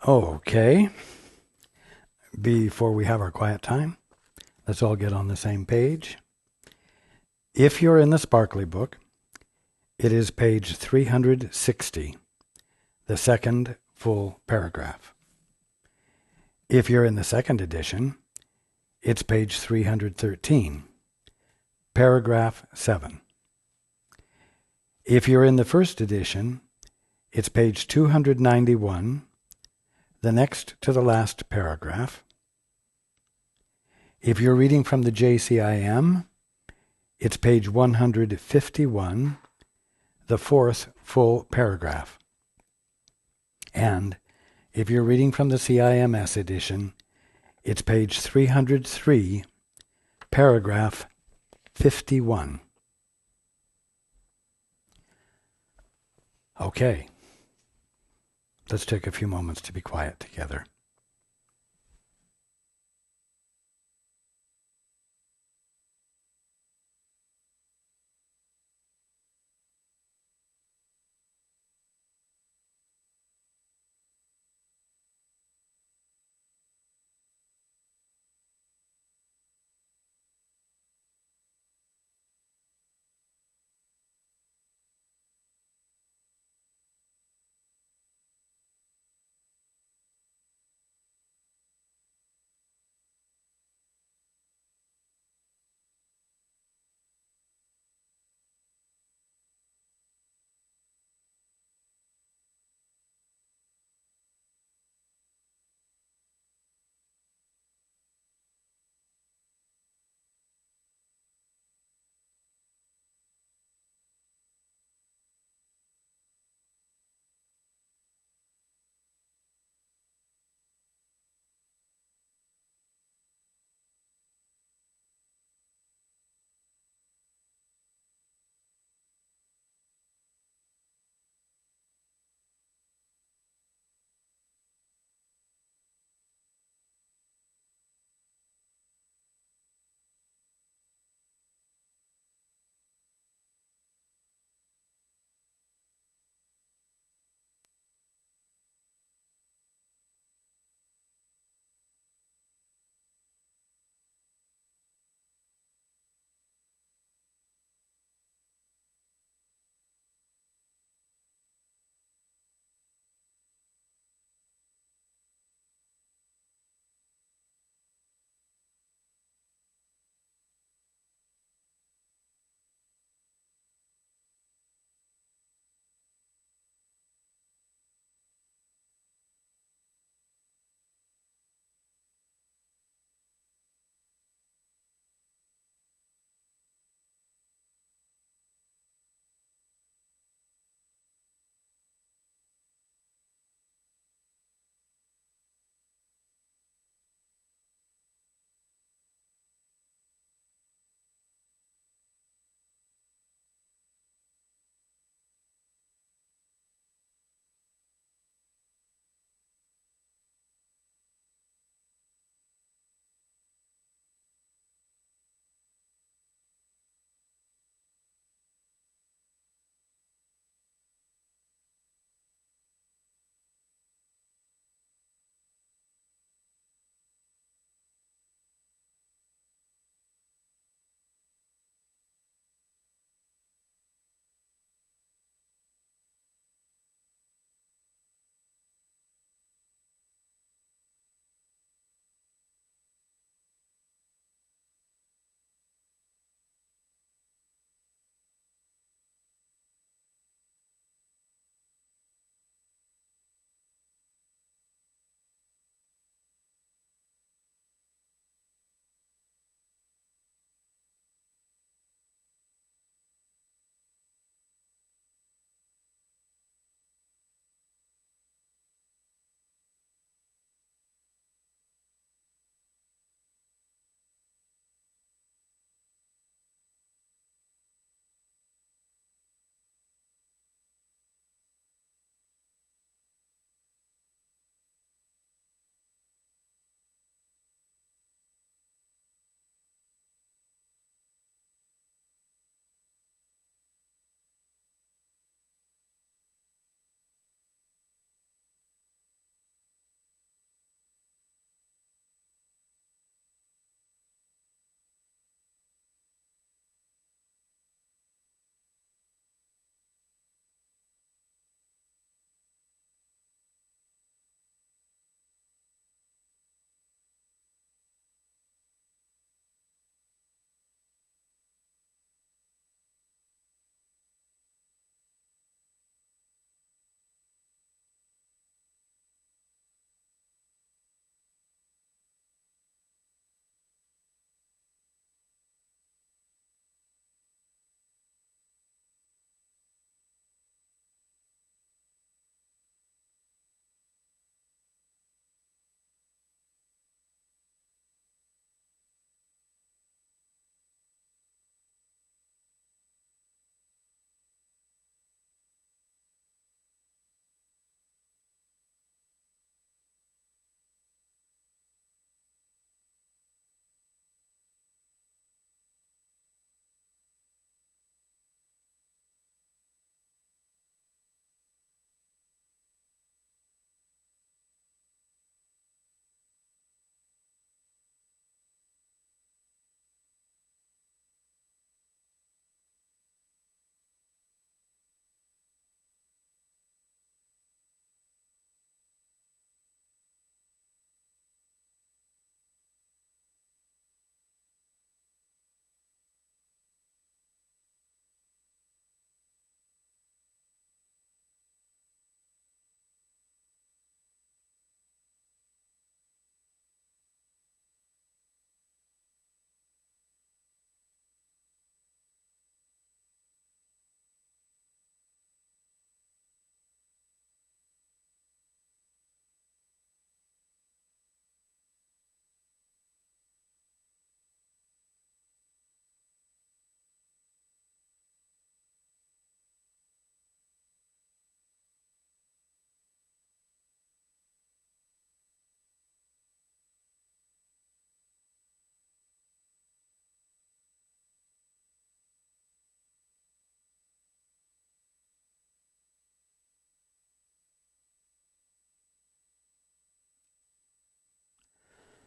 Okay, before we have our quiet time, let's all get on the same page. If you're in the Sparkly book, it is page 360, the second full paragraph. If you're in the second edition, it's page 313, paragraph 7. If you're in the first edition, it's page 291, the next to the last paragraph. If you're reading from the JCIM, it's page 151, the fourth full paragraph. And if you're reading from the CIMS edition, it's page 303, paragraph 51. Okay, let's take a few moments to be quiet together.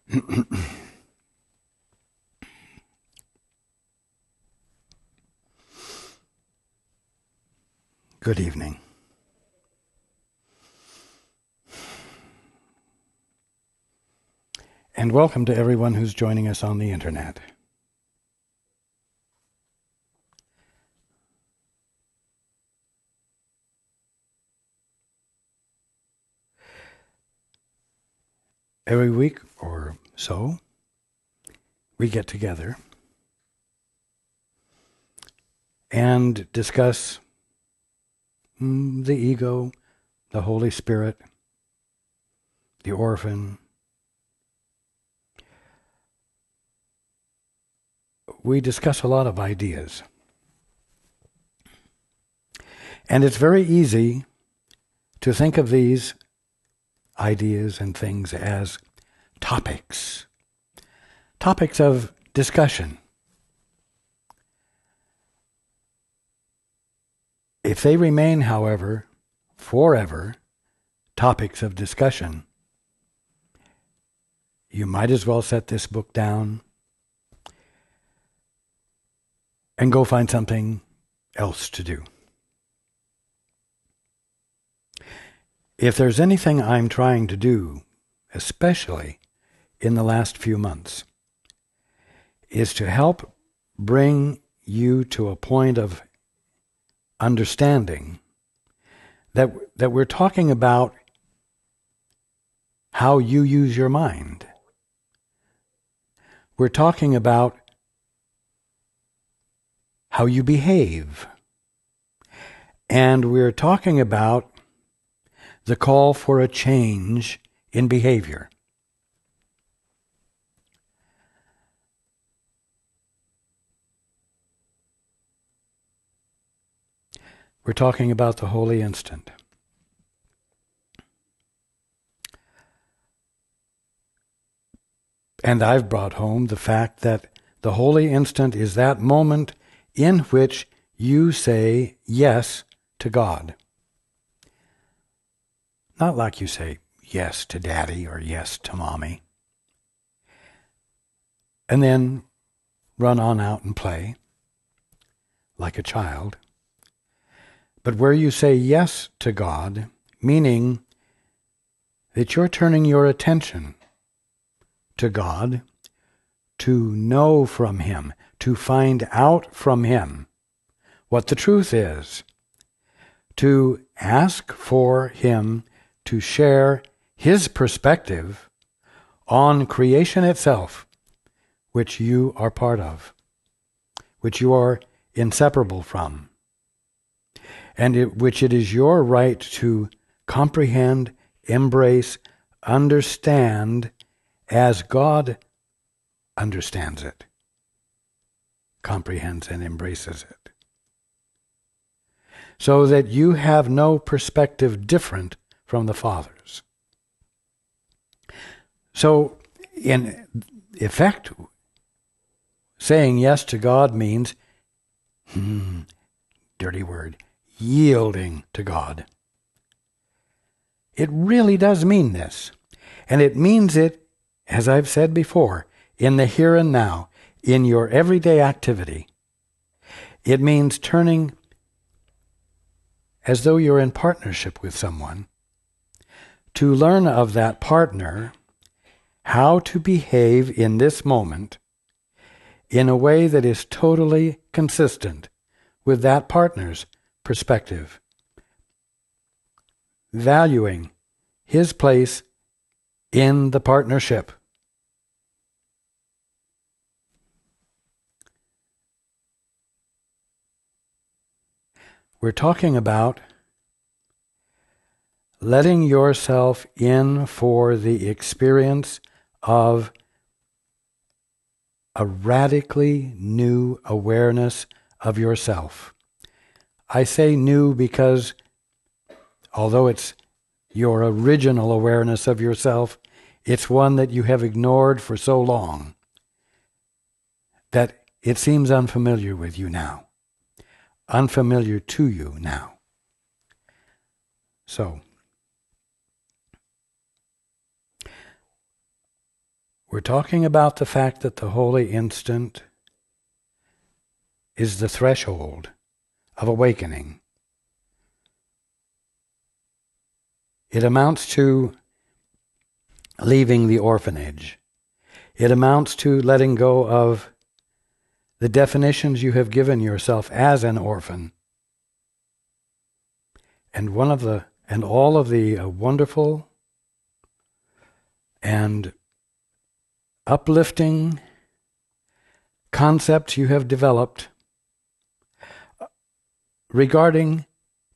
Good evening. And welcome to everyone who's joining us on the internet. Every week or so, we get together and discuss the ego, the Holy Spirit, the orphan. We discuss a lot of ideas. And it's very easy to think of these ideas and things as topics of discussion. If they remain, however, forever topics of discussion, you might as well set this book down and go find something else to do. If there's anything I'm trying to do, especially in the last few months, is to help bring you to a point of understanding that we're talking about how you use your mind. We're talking about how you behave. And we're talking about the call for a change in behavior. We're talking about the holy instant. And I've brought home the fact that the holy instant is that moment in which you say yes to God. Not like you say yes to daddy or yes to mommy, and then run on out and play like a child. But where you say yes to God, meaning that you're turning your attention to God to know from Him, to find out from Him what the truth is, to ask for Him to share His perspective on creation itself, which you are part of, which you are inseparable from, and which it is your right to comprehend, embrace, understand as God understands it, comprehends and embraces it. So that you have no perspective different from the Father's. So, in effect, saying yes to God means, dirty word, yielding to God. It really does mean this. And it means it, as I've said before, in the here and now, in your everyday activity. It means turning as though you're in partnership with someone, to learn of that partner how to behave in this moment in a way that is totally consistent with that partner's perspective, valuing his place in the partnership. We're talking about letting yourself in for the experience of a radically new awareness of yourself. I say new because although it's your original awareness of yourself, it's one that you have ignored for so long that it seems unfamiliar with you now, unfamiliar to you now. So, We're talking about the fact that the holy instant is the threshold of awakening. It amounts to leaving the orphanage. It amounts to letting go of the definitions you have given yourself as an orphan. And all of the wonderful and uplifting concepts you have developed regarding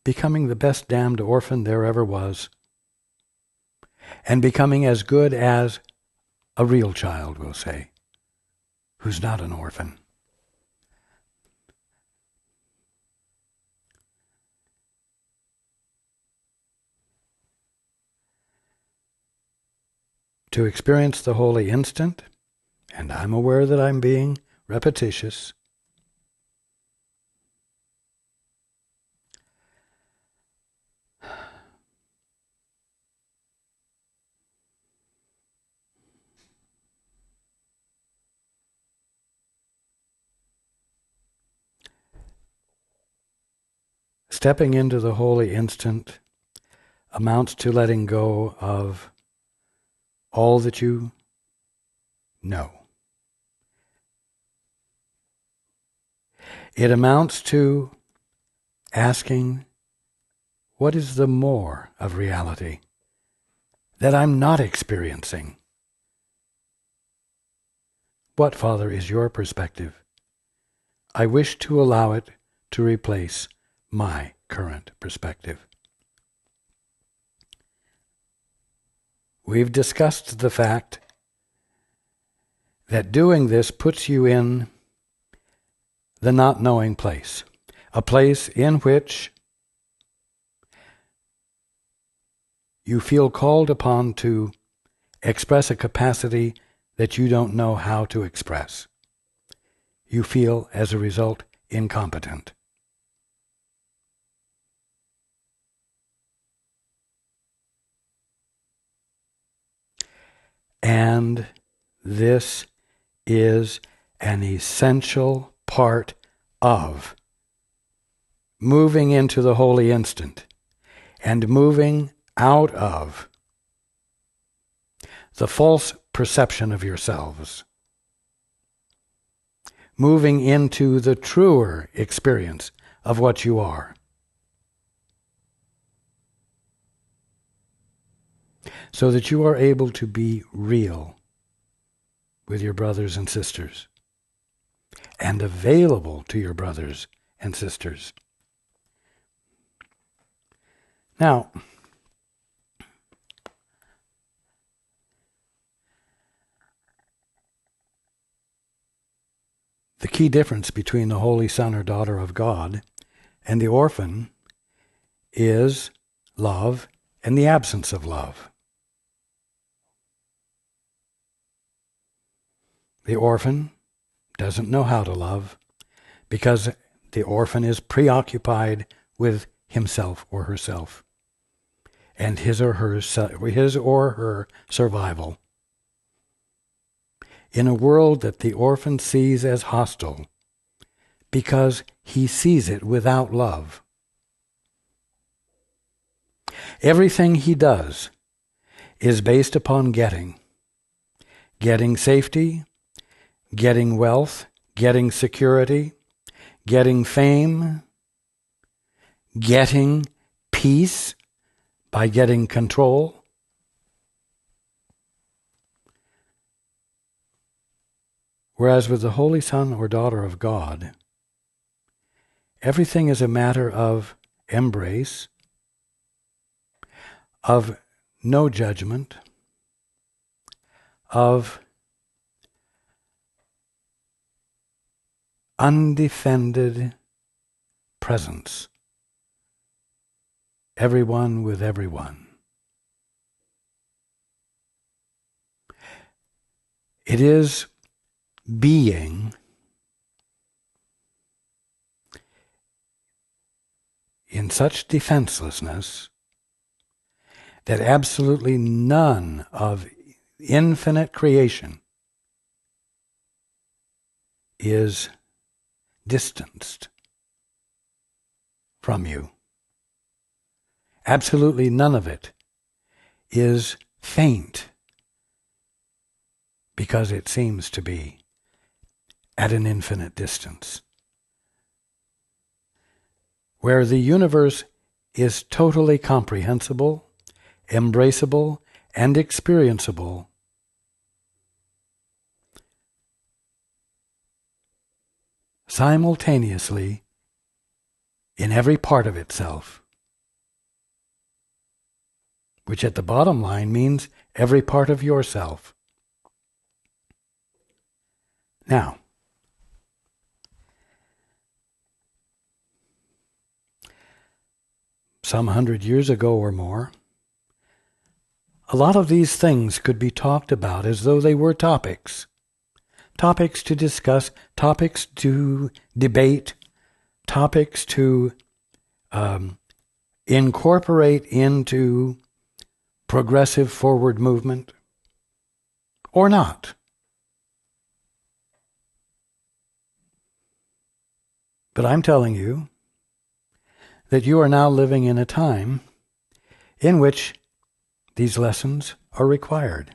becoming the best damned orphan there ever was, and becoming as good as a real child, we'll say, who's not an orphan. To experience the holy instant, and I'm aware that I'm being repetitious, stepping into the holy instant amounts to letting go of all that you know. It amounts to asking, what is the more of reality that I'm not experiencing? What, Father, is your perspective? I wish to allow it to replace my current perspective. We've discussed the fact that doing this puts you in the not knowing place, a place in which you feel called upon to express a capacity that you don't know how to express. You feel, as a result, incompetent. And this is an essential part of moving into the holy instant and moving out of the false perception of yourselves, moving into the truer experience of what you are. So that you are able to be real with your brothers and sisters and available to your brothers and sisters. Now, the key difference between the holy son or daughter of God and the orphan is love and the absence of love. The orphan doesn't know how to love because the orphan is preoccupied with himself or herself and his or her survival. In a world that the orphan sees as hostile because he sees it without love. Everything he does is based upon getting safety, getting wealth, getting security, getting fame, getting peace by getting control. Whereas with the Holy Son or Daughter of God, everything is a matter of embrace, of no judgment, of undefended presence. Everyone with everyone. It is being in such defenselessness that absolutely none of infinite creation is distanced from you. Absolutely none of it is faint because it seems to be at an infinite distance. Where the universe is totally comprehensible, embraceable, and experienceable, simultaneously in every part of itself, which at the bottom line means every part of yourself. Now, some 100 years ago or more, a lot of these things could be talked about as though they were topics. Topics to discuss, topics to debate, topics to incorporate into progressive forward movement, or not. But I'm telling you that you are now living in a time in which these lessons are required.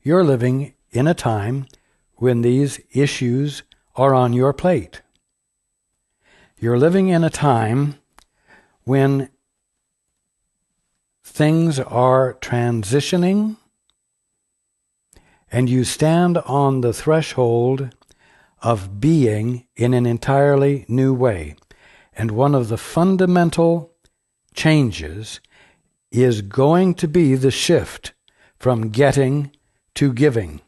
You're living in a time when these issues are on your plate. You're living in a time when things are transitioning and you stand on the threshold of being in an entirely new way. And one of the fundamental changes is going to be the shift from getting to giving,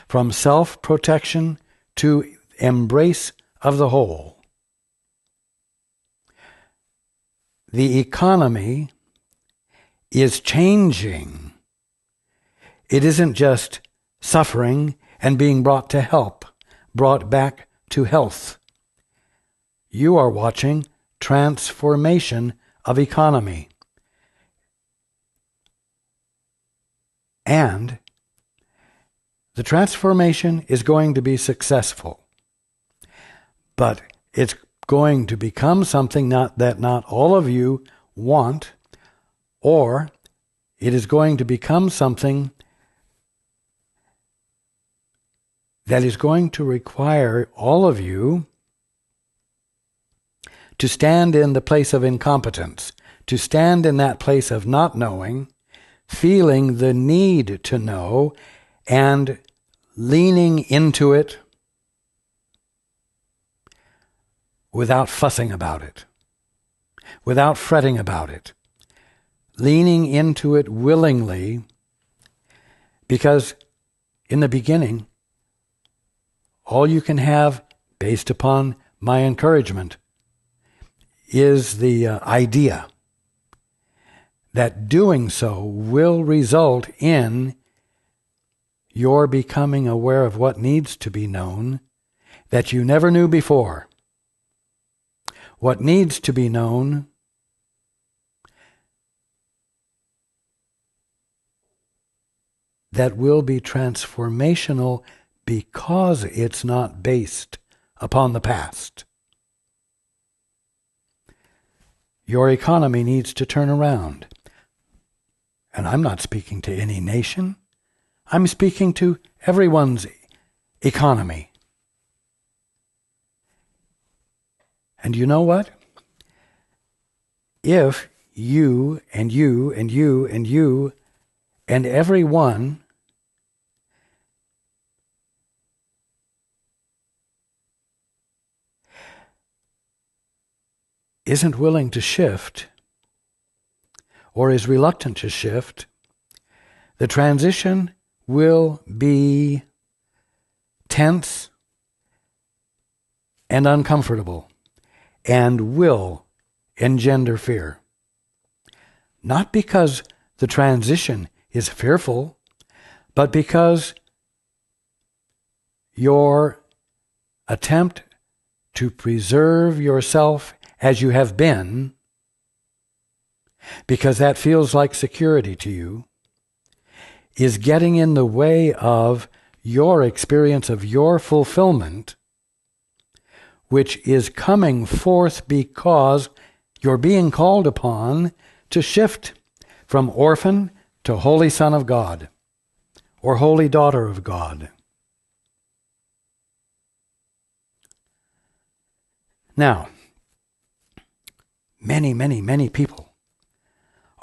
from self-protection to embrace of the whole. The economy is changing. It isn't just suffering and being brought to help, brought back to health. You are watching transformation of economy. And the transformation is going to be successful. But it's going to become something that not all of you want, or it is going to become something that is going to require all of you to stand in the place of incompetence, to stand in that place of not knowing, feeling the need to know, and leaning into it without fussing about it, without fretting about it, leaning into it willingly, because in the beginning, all you can have, based upon my encouragement, is the idea that doing so will result in your becoming aware of what needs to be known that you never knew before. What needs to be known that will be transformational because it's not based upon the past. Your economy needs to turn around. And I'm not speaking to any nation. I'm speaking to everyone's economy. And you know what? If you and you and you and you and everyone isn't willing to shift or is reluctant to shift, the transition will be tense and uncomfortable and will engender fear. Not because the transition is fearful, but because your attempt to preserve yourself as you have been, because that feels like security to you, is getting in the way of your experience of your fulfillment, which is coming forth because you're being called upon to shift from orphan to holy son of God or holy daughter of God. Now, many people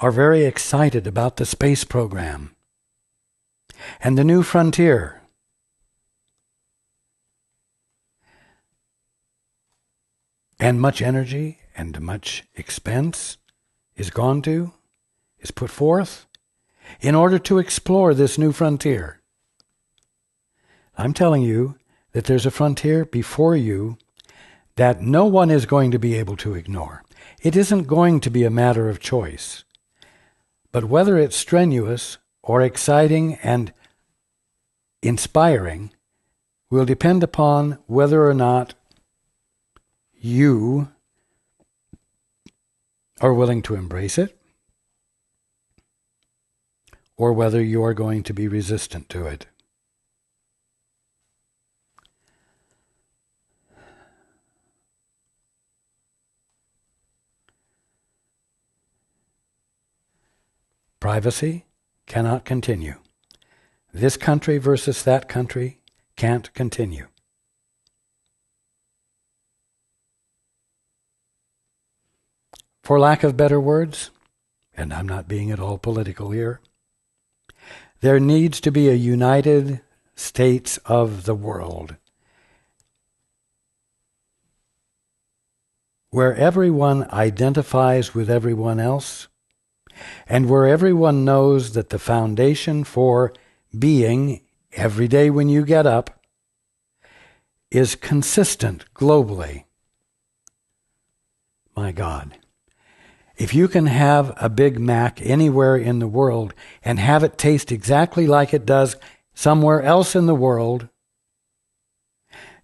are very excited about the space program and the new frontier. And much energy and much expense is put forth in order to explore this new frontier. I'm telling you that there's a frontier before you that no one is going to be able to ignore. It isn't going to be a matter of choice. But whether it's strenuous or exciting and inspiring will depend upon whether or not you are willing to embrace it or whether you are going to be resistant to it. Privacy cannot continue. This country versus that country can't continue. For lack of better words, and I'm not being at all political here, there needs to be a United States of the world where everyone identifies with everyone else and where everyone knows that the foundation for being every day when you get up is consistent globally. My God. If you can have a Big Mac anywhere in the world and have it taste exactly like it does somewhere else in the world,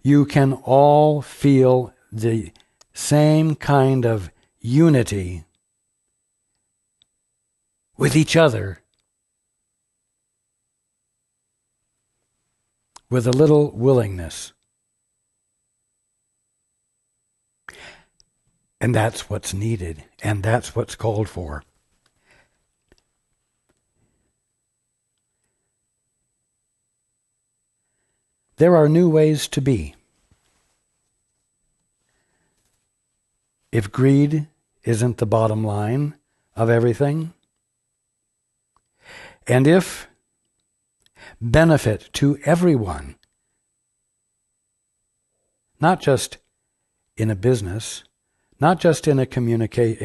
you can all feel the same kind of unity with each other, with a little willingness. And that's what's needed, and that's what's called for. There are new ways to be. If greed isn't the bottom line of everything, and if benefit to everyone, not just in a business, not just in a community,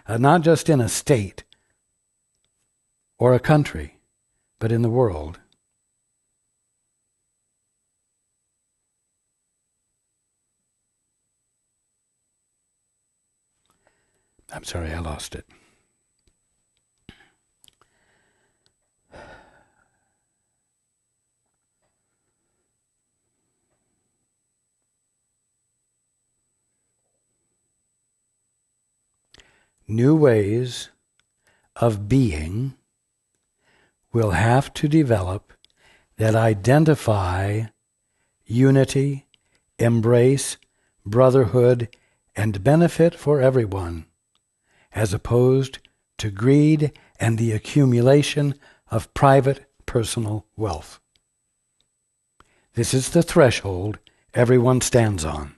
not just in a state or a country, but in the world. I'm sorry, I lost it. New ways of being will have to develop that identify unity, embrace brotherhood, and benefit for everyone, as opposed to greed and the accumulation of private personal wealth. This is the threshold everyone stands on.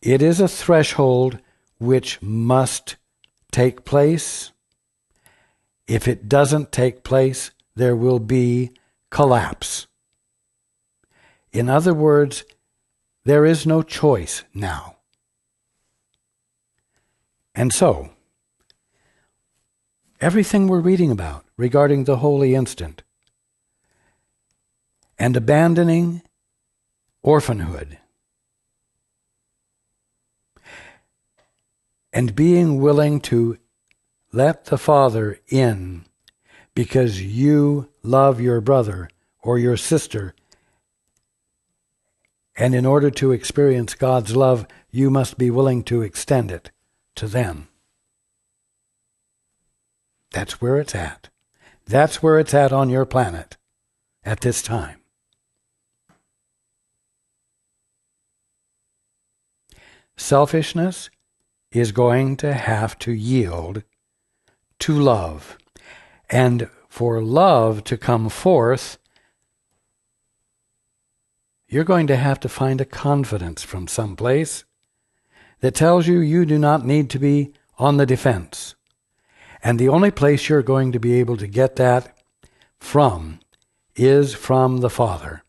It is a threshold which must take place. If it doesn't take place, there will be collapse. In other words, there is no choice now. And so, everything we're reading about regarding the holy instant and abandoning orphanhood and being willing to let the Father in because you love your brother or your sister, and in order to experience God's love, you must be willing to extend it to them. That's where it's at. That's where it's at on your planet. at this time. Selfishness is going to have to yield to love. And for love to come forth, you're going to have to find a confidence from someplace that tells you you do not need to be on the defense. And the only place you're going to be able to get that from is from the Father.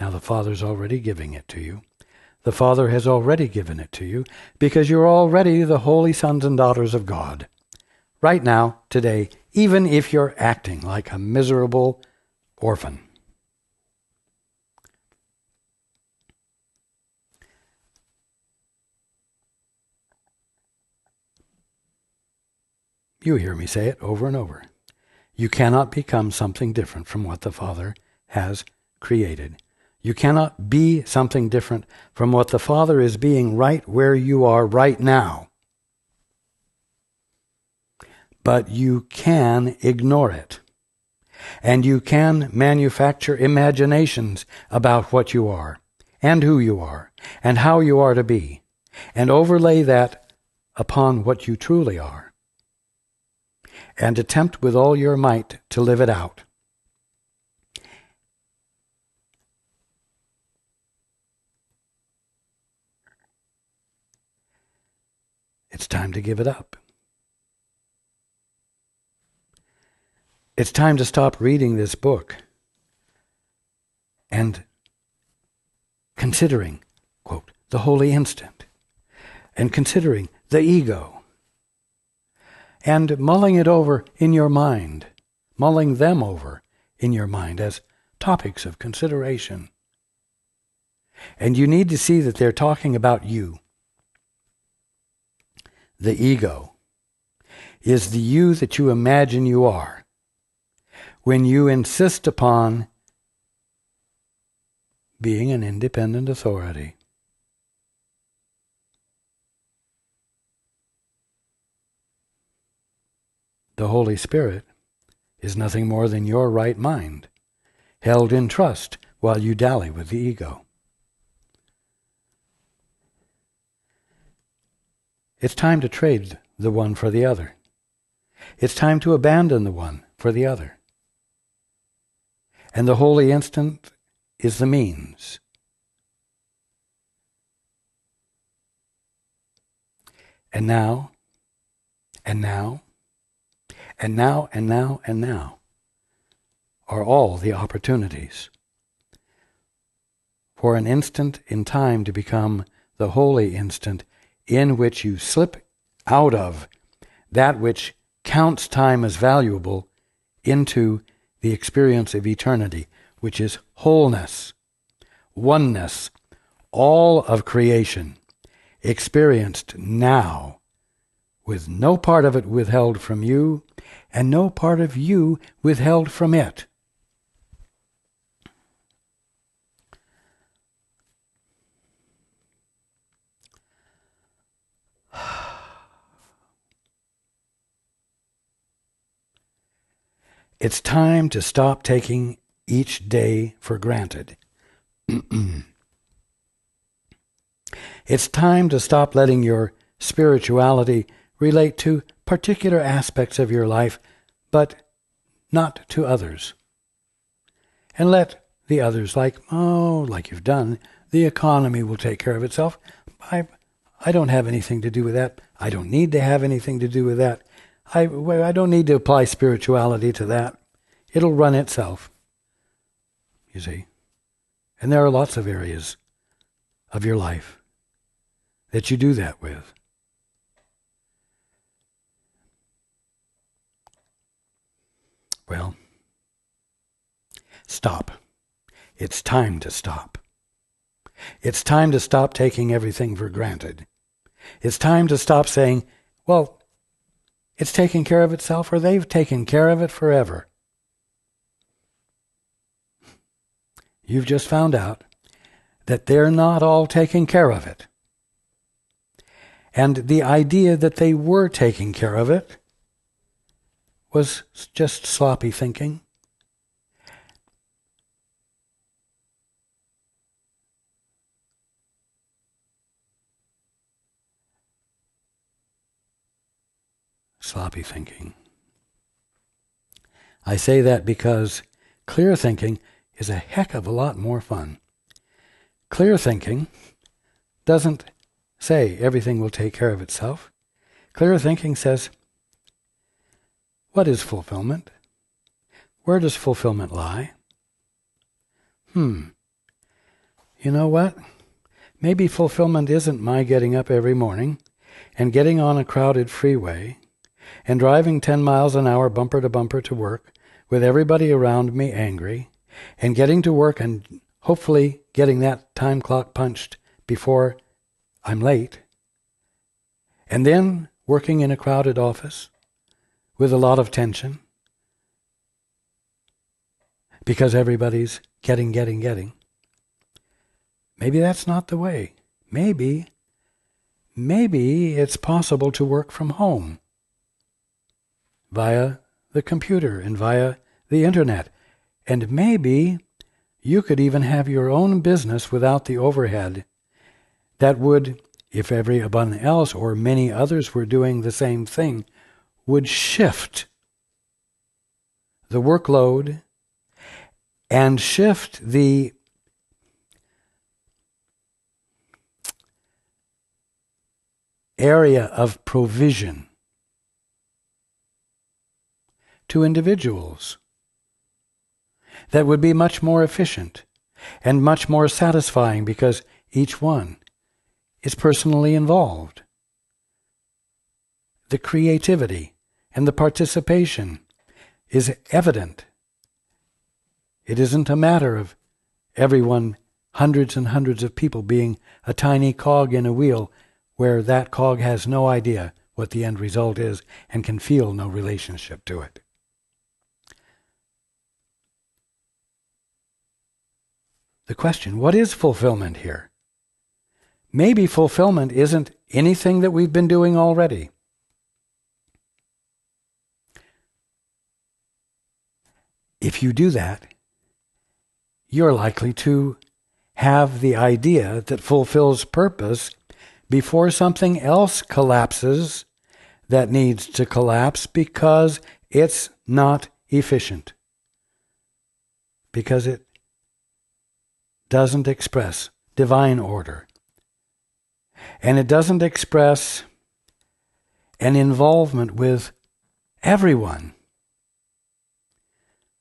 Now the Father's already giving it to you. The Father has already given it to you because you're already the holy sons and daughters of God. Right now, today, even if you're acting like a miserable orphan. You hear me say it over and over. You cannot become something different from what the Father has created. You cannot be something different from what the Father is being right where you are right now. But you can ignore it. And you can manufacture imaginations about what you are, and who you are, and how you are to be, and overlay that upon what you truly are, and attempt with all your might to live it out. It's time to give it up. It's time to stop reading this book and considering, quote, the holy instant, and considering the ego, and mulling it over in your mind, mulling them over in your mind as topics of consideration. And you need to see that they're talking about you. The ego is the you that you imagine you are when you insist upon being an independent authority. The Holy Spirit is nothing more than your right mind, held in trust while you dally with the ego. It's time to trade the one for the other. It's time to abandon the one for the other. And the holy instant is the means. And now, and now, and now, and now, and now are all the opportunities for an instant in time to become the holy instant in which you slip out of that which counts time as valuable into the experience of eternity, which is wholeness, oneness, all of creation, experienced now, with no part of it withheld from you, and no part of you withheld from it. It's time to stop taking each day for granted. It's time to stop letting your spirituality relate to particular aspects of your life, but not to others. And let the others, like you've done, the economy will take care of itself. I don't have anything to do with that. I don't need to have anything to do with that. I don't need to apply spirituality to that. It'll run itself, you see. And there are lots of areas of your life that you do that with. Well, stop. It's time to stop. It's time to stop taking everything for granted. It's time to stop saying, well, it's taking care of itself, or they've taken care of it forever. You've just found out that they're not all taking care of it. And the idea that they were taking care of it was just sloppy thinking. Sloppy thinking. I say that because clear thinking is a heck of a lot more fun. Clear thinking doesn't say everything will take care of itself. Clear thinking says, what is fulfillment? Where does fulfillment lie? You know what? Maybe fulfillment isn't my getting up every morning and getting on a crowded freeway and driving 10 miles an hour bumper to bumper to work with everybody around me angry and getting to work and hopefully getting that time clock punched before I'm late, and then working in a crowded office with a lot of tension because everybody's getting. Maybe that's not the way. Maybe it's possible to work from home via the computer and via the internet. And maybe you could even have your own business without the overhead that would, if everyone else or many others were doing the same thing, would shift the workload and shift the area of provision to individuals that would be much more efficient and much more satisfying because each one is personally involved. The creativity and the participation is evident. It isn't a matter of everyone, hundreds and hundreds of people being a tiny cog in a wheel where that cog has no idea what the end result is and can feel no relationship to it. The question, what is fulfillment here? Maybe fulfillment isn't anything that we've been doing already. If you do that, you're likely to have the idea that fulfills purpose before something else collapses that needs to collapse because it's not efficient, because it doesn't express divine order, and it doesn't express an involvement with everyone,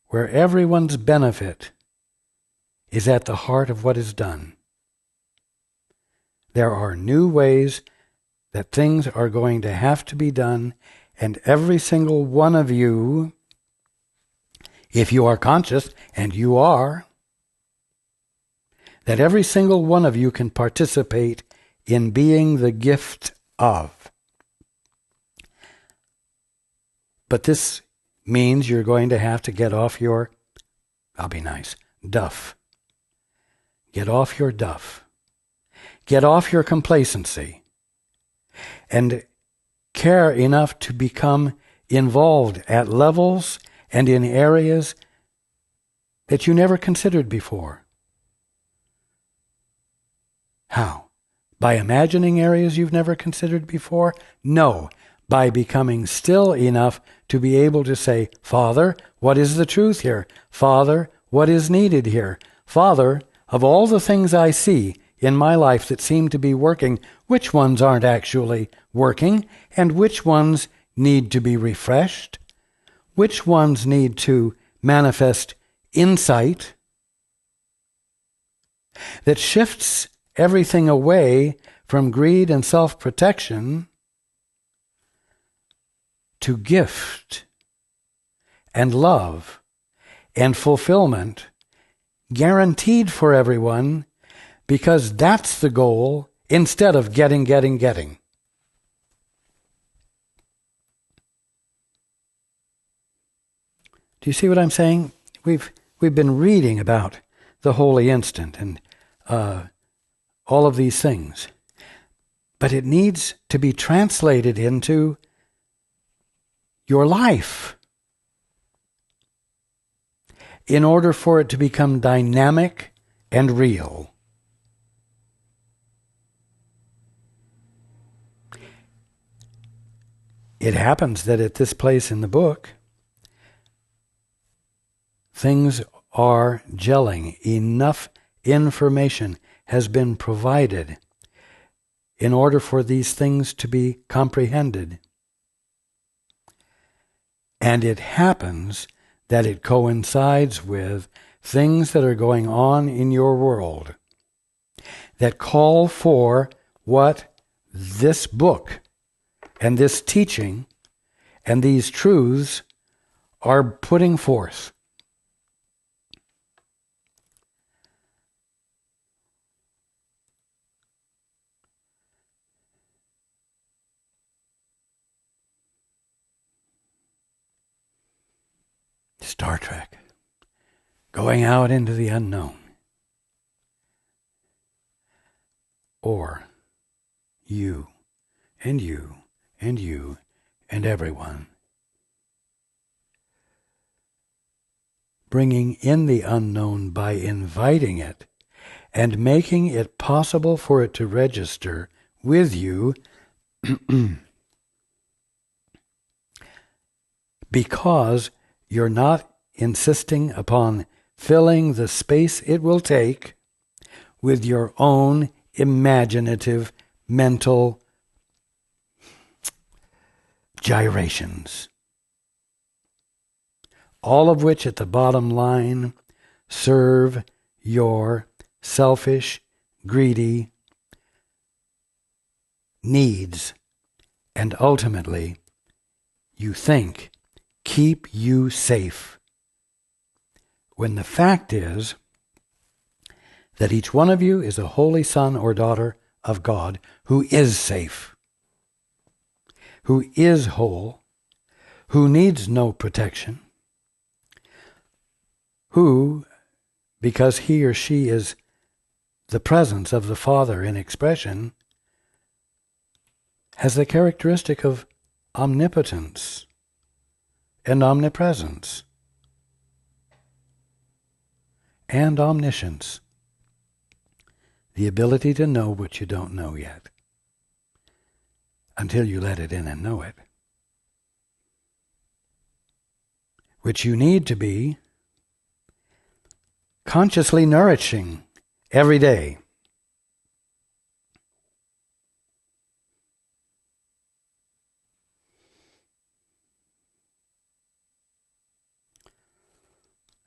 where everyone's benefit is at the heart of what is done. There are new ways that things are going to have to be done, and every single one of you, if you are conscious, and you are, that every single one of you can participate in being the gift of. But this means you're going to have to get off your, I'll be nice, duff. Get off your duff. Get off your complacency. And care enough to become involved at levels and in areas that you never considered before. How? By imagining areas you've never considered before? No, by becoming still enough to be able to say, Father, what is the truth here? Father, what is needed here? Father, of all the things I see in my life that seem to be working, which ones aren't actually working, and which ones need to be refreshed? Which ones need to manifest insight that shifts everything away from greed and self-protection to gift and love and fulfillment, guaranteed for everyone, because that's the goal instead of getting. Do you see what I'm saying? We've been reading about the holy instant and all of these things. But it needs to be translated into your life in order for it to become dynamic and real. It happens that at this place in the book, things are gelling. Enough information has been provided in order for these things to be comprehended. And it happens that it coincides with things that are going on in your world that call for what this book and this teaching and these truths are putting forth. Star Trek, going out into the unknown. Or you, and you, and you, and everyone. Bringing in the unknown by inviting it and making it possible for it to register with you because you're not insisting upon filling the space it will take with your own imaginative mental gyrations. All of which at the bottom line serve your selfish, greedy needs and ultimately, you think, keep you safe. When the fact is that each one of you is a holy son or daughter of God who is safe, who is whole, who needs no protection, who, because he or she is the presence of the Father in expression, has the characteristic of omnipotence and omnipresence and omniscience, the ability to know what you don't know yet until you let it in and know it, which you need to be consciously nourishing every day.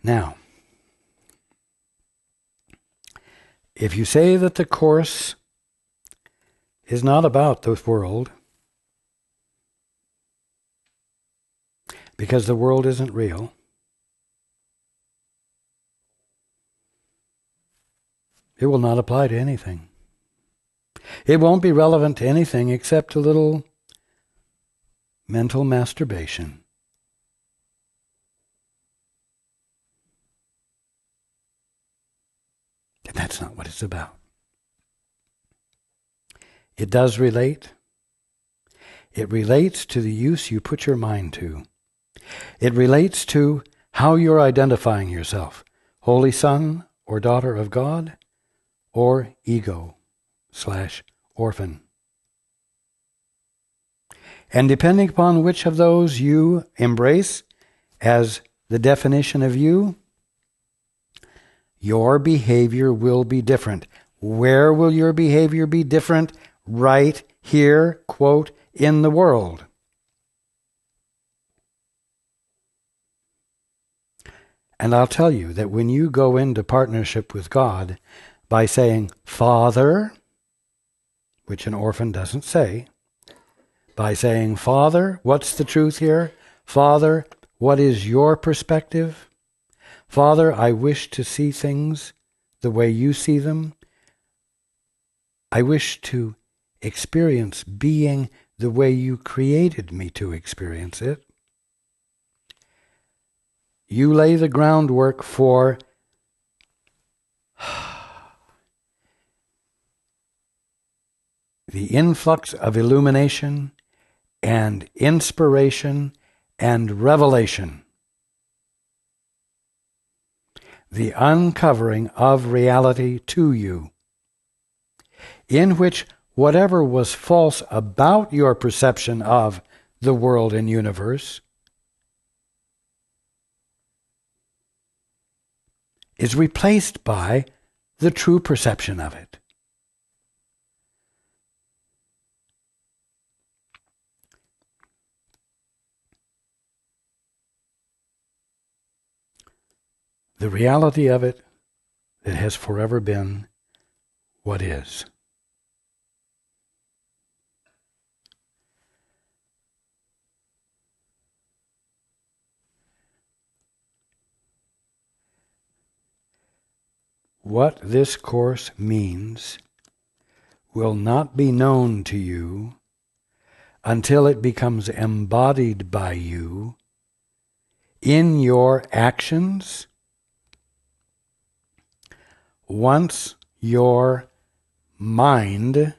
Now, if you say that the Course is not about the world, because the world isn't real, it will not apply to anything. It won't be relevant to anything except a little mental masturbation. And that's not what it's about. It does relate. It relates to the use you put your mind to. It relates to how you're identifying yourself, holy son or daughter of God, or ego/orphan. And depending upon which of those you embrace as the definition of you, your behavior will be different. Where will your behavior be different? Right here, quote, in the world. And I'll tell you that when you go into partnership with God by saying, Father, which an orphan doesn't say, by saying, Father, what's the truth here? Father, what is your perspective? Father, I wish to see things the way you see them. I wish to experience being the way you created me to experience it. You lay the groundwork for the influx of illumination and inspiration and revelation, the uncovering of reality to you, in which whatever was false about your perception of the world and universe is replaced by the true perception of it. The reality of it that has forever been what is. What this course means will not be known to you until it becomes embodied by you in your actions once your mind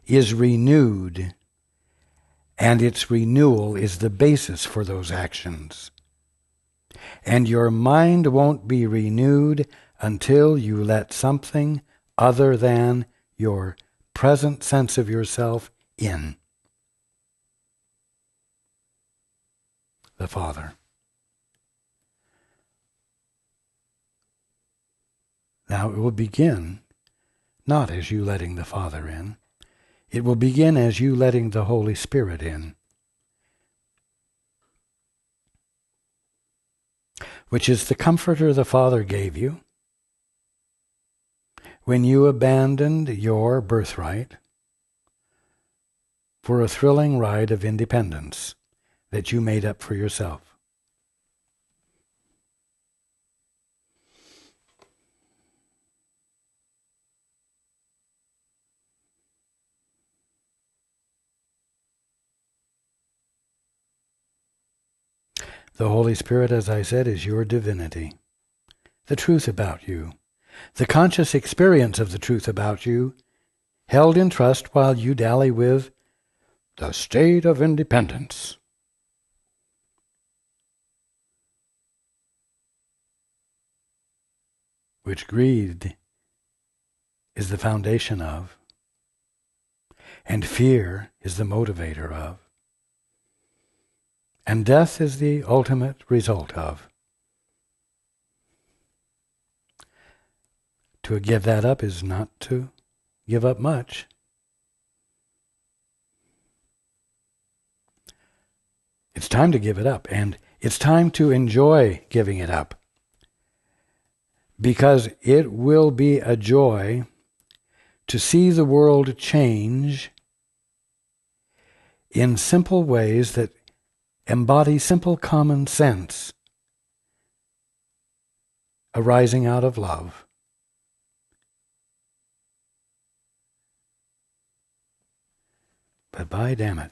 is renewed, and its renewal is the basis for those actions. And your mind won't be renewed until you let something other than your present sense of yourself in. The Father. Now it will begin not as you letting the Father in. It will begin as you letting the Holy Spirit in, which is the comforter the Father gave you when you abandoned your birthright for a thrilling ride of independence that you made up for yourself. The Holy Spirit, as I said, is your divinity, the truth about you, the conscious experience of the truth about you, held in trust while you dally with the state of independence. Which greed is the foundation of, and fear is the motivator of, and death is the ultimate result of. To give that up is not to give up much. It's time to give it up, and it's time to enjoy giving it up, because it will be a joy to see the world change in simple ways that embody simple common sense arising out of love. But by damn it,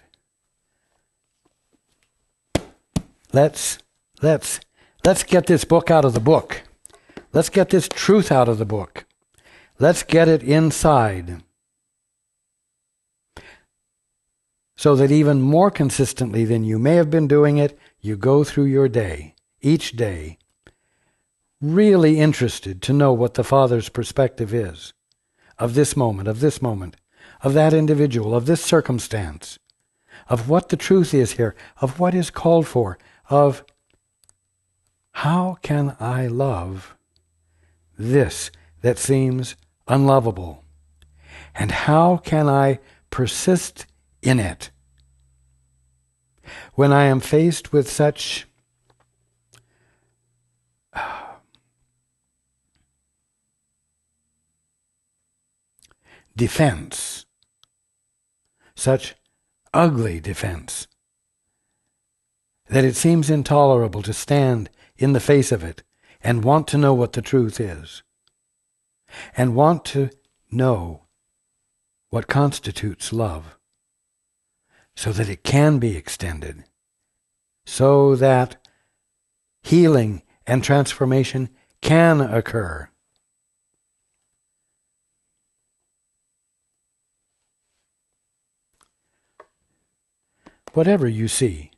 let's get this book out of the book. Let's get this truth out of the book. Let's get it inside, so that even more consistently than you may have been doing it, you go through your day, each day, really interested to know what the Father's perspective is of this moment, of that individual, of this circumstance, of what the truth is here, of what is called for, of how can I love this that seems unlovable, and how can I persist in it when I am faced with such defense, such ugly defense, that it seems intolerable to stand in the face of it and want to know what the truth is, and want to know what constitutes love, so that it can be extended, so that healing and transformation can occur. whatever you see,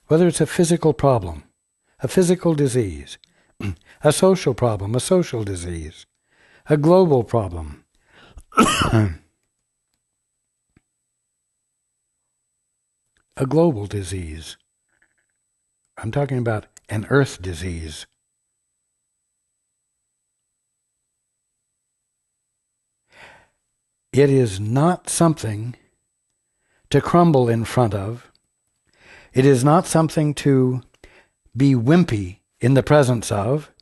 whether it's a physical problem, a physical disease, a social problem, a social disease, a global problem, a global disease. I'm talking about an earth disease. It is not something to crumble in front of. It is not something to be wimpy in the presence of.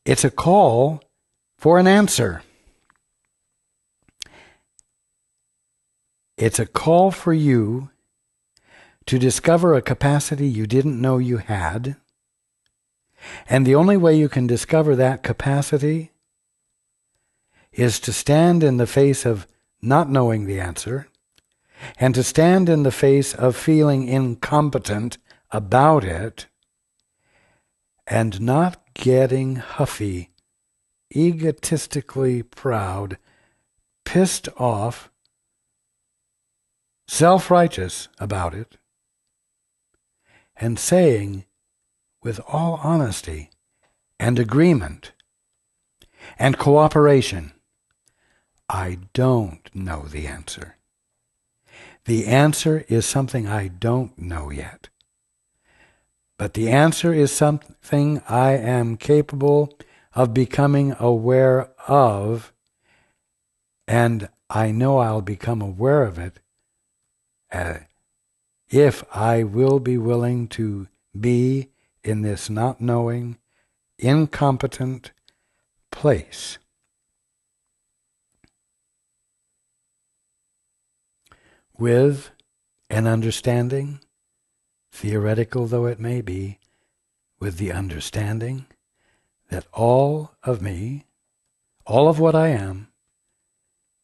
It's a call for an answer. It's a call for you to discover a capacity you didn't know you had. And the only way you can discover that capacity is to stand in the face of not knowing the answer, and to stand in the face of feeling incompetent about it, and not getting huffy, egotistically proud, pissed off, self-righteous about it, and saying with all honesty and agreement and cooperation, I don't know the answer. The answer is something I don't know yet. But the answer is something I am capable of becoming aware of, and I know I'll become aware of it if I will be willing to be in this not knowing, incompetent place. With an understanding, theoretical though it may be, with the understanding that all of me, all of what I am,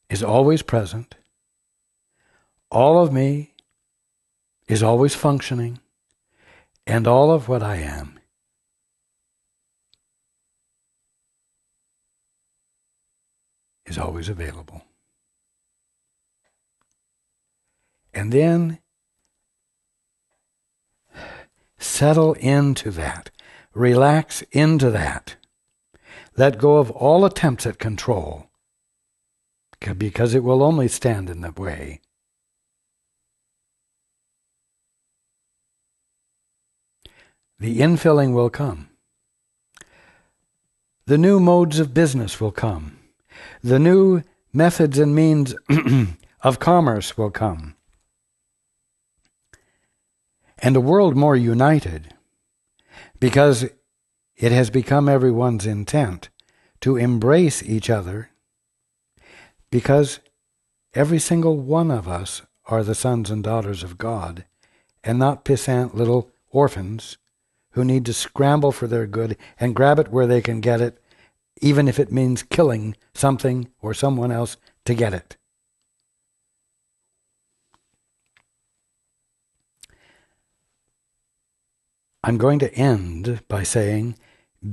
is always present. All of me is always functioning, and all of what I am is always available. And then settle into that. Relax into that. Let go of all attempts at control, because it will only stand in the way. The infilling will come. The new modes of business will come. The new methods and means of commerce will come. And a world more united, because it has become everyone's intent to embrace each other, because every single one of us are the sons and daughters of God, and not pissant little orphans who need to scramble for their good and grab it where they can get it, even if it means killing something or someone else to get it. I'm going to end by saying,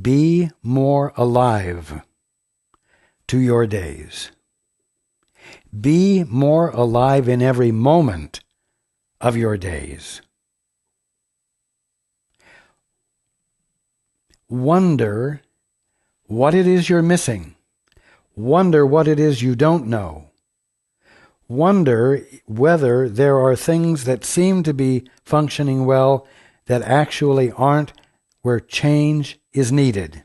be more alive to your days. Be more alive in every moment of your days. Wonder what it is you're missing. Wonder what it is you don't know. Wonder whether there are things that seem to be functioning well that actually aren't, where change is needed.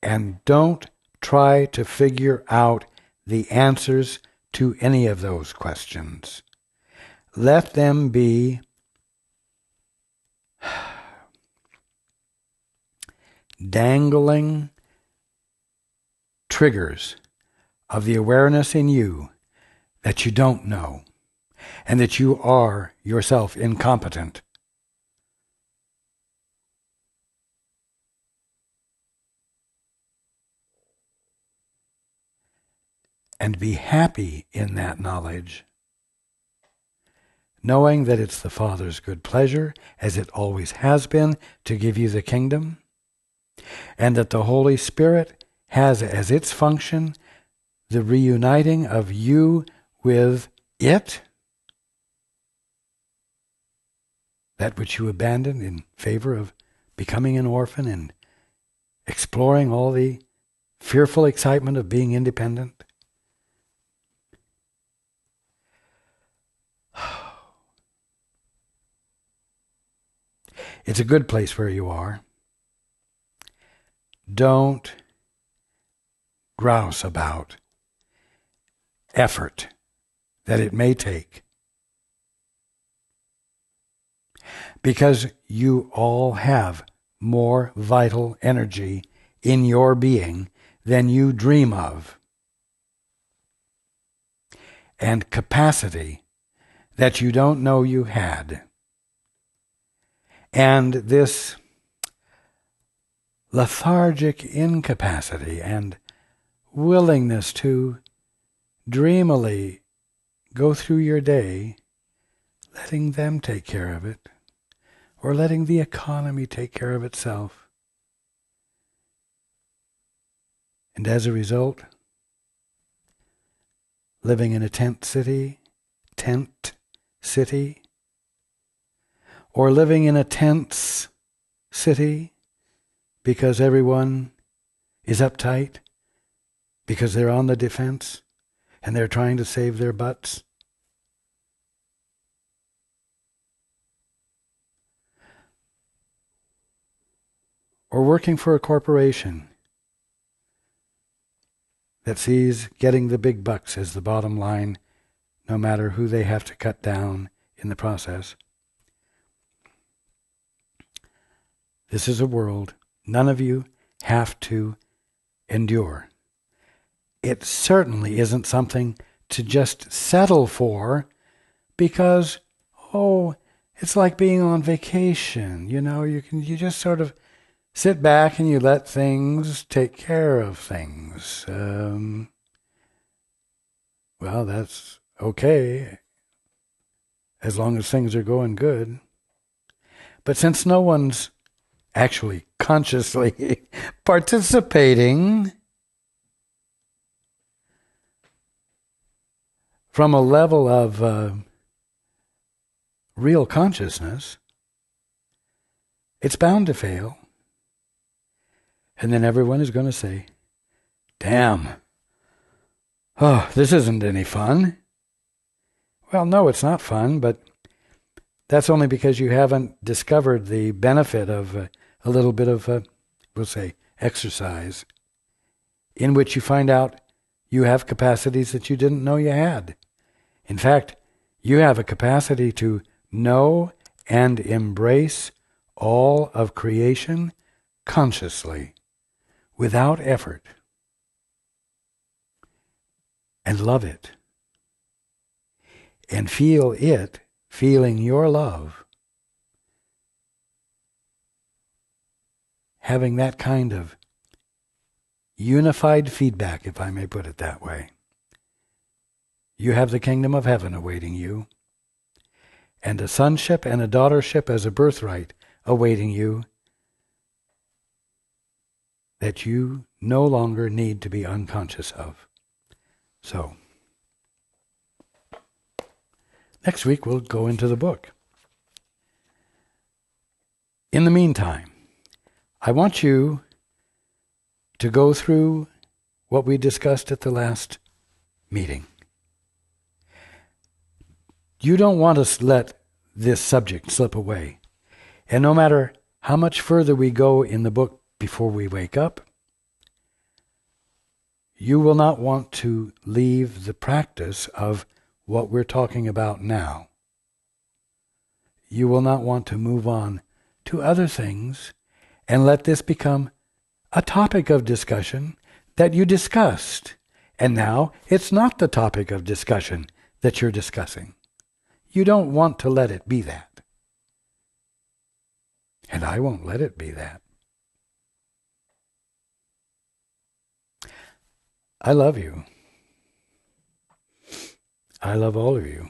And don't try to figure out the answers to any of those questions. Let them be dangling triggers of the awareness in you that you don't know, and that you are yourself incompetent. And be happy in that knowledge, knowing that it's the Father's good pleasure, as it always has been, to give you the kingdom, and that the Holy Spirit has as its function the reuniting of you with It, that which you abandoned in favor of becoming an orphan and exploring all the fearful excitement of being independent. It's a good place where you are. Don't grouse about effort that it may take, because you all have more vital energy in your being than you dream of, and capacity that you don't know you had. And this lethargic incapacity and willingness to dreamily go through your day, letting them take care of it, or letting the economy take care of itself. And as a result, living in a tent city, or living in a tense city because everyone is uptight, because they're on the defense and they're trying to save their butts. Or working for a corporation that sees getting the big bucks as the bottom line, no matter who they have to cut down in the process. This is a world none of you have to endure. It certainly isn't something to just settle for because, it's like being on vacation. You just sort of sit back and you let things take care of things. Well, that's okay as long as things are going good. But since no one's actually consciously participating from a level of real consciousness, it's bound to fail. And then everyone is going to say, damn, this isn't any fun. Well, no, it's not fun, but that's only because you haven't discovered the benefit of a little bit of, we'll say, exercise, in which you find out you have capacities that you didn't know you had. In fact, you have a capacity to know and embrace all of creation consciously, without effort, and love it, and feel it feeling your love, having that kind of unified feedback, if I may put it that way. You have the kingdom of heaven awaiting you, and a sonship and a daughtership as a birthright awaiting you that you no longer need to be unconscious of. So, next week we'll go into the book. In the meantime, I want you to go through what we discussed at the last meeting. You don't want to let this subject slip away. And no matter how much further we go in the book before we wake up, you will not want to leave the practice of what we're talking about now. You will not want to move on to other things and let this become a topic of discussion that you discussed. And now it's not the topic of discussion that you're discussing. You don't want to let it be that. And I won't let it be that. I love you. I love all of you.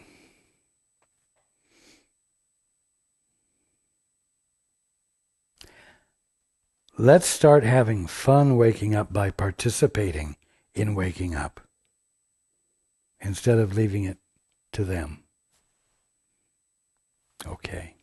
Let's start having fun waking up by participating in waking up, instead of leaving it to them. Okay.